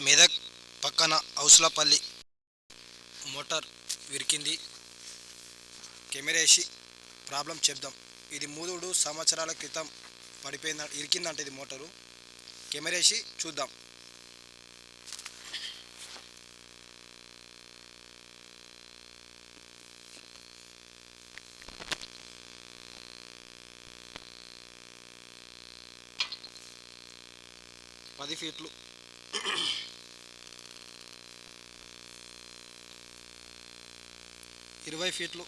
మెదక్ పక్కన ఔస్లపల్లి motor విరికింది. కెమెరేసి problem చెప్దాం. ఇది 3 సంవత్సరాల క్రితం పడిపోయింద ఇరికిందంట ఇది మోటారు. కెమెరేసి చూద్దాం. పది ఫీట్లు 20 ఫీట్లు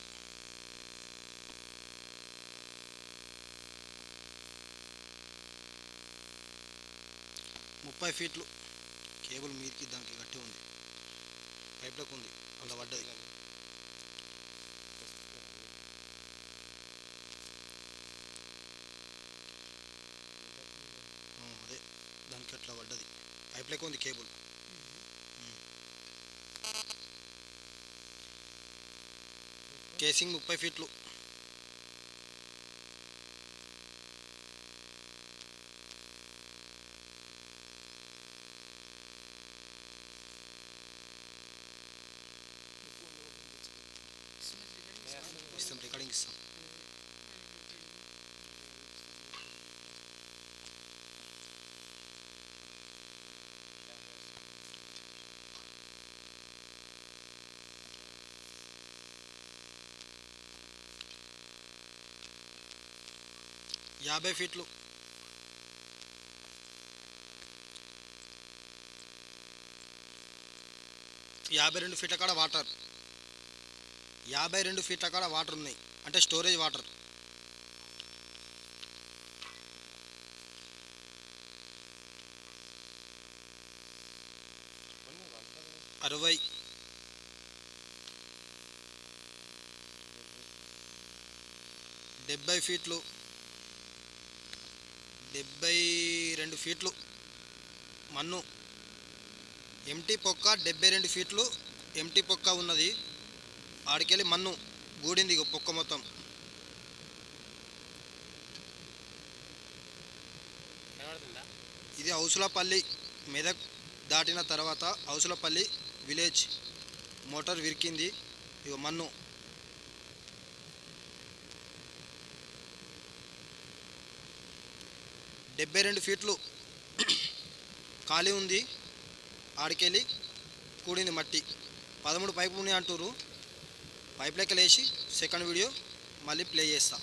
30 ఫీట్లు. కేబుల్ మీదకి దానికి గట్టి ఉంది, పైప్లకు ఉంది, అంత పడ్డది. అదే దానికి అట్లా పడ్డది, పైప్లకు ఉంది కేబుల్. కేసింగ్ 30 ఫీట్లు. ఇస్తాం, రికార్డింగ్ ఇస్తాం. యాభై ఫీట్లు 52 ఫీట్ల కాడ వాటర్, 52 ఫీట్ల కాడ వాటర్ ఉన్నాయి, అంటే స్టోరేజ్ వాటర్. అరవై 70 ఫీట్లు 72 ఫీట్లు మన్ను. ఎంటీ పొక్క 72 ఫీట్లు ఎంటీ పొక్క ఉన్నది. ఆడికెళ్ళి మన్ను గూడింది పొక్క మొత్తం. ఇది ఔసులపల్లి, మెదక్ దాటిన తర్వాత ఔసులపల్లి విలేజ్. మోటార్ విరికింది. ఇగో మన్ను. 72 ఫీట్లు ఖాళీ ఉంది. ఆడికెళ్ళి కూడింది మట్టి. 13 పైపులు ఉన్నాయి అంటారు. పైప్ లెక్కలు వేసి సెకండ్ వీడియో మళ్ళీ ప్లే చేస్తా.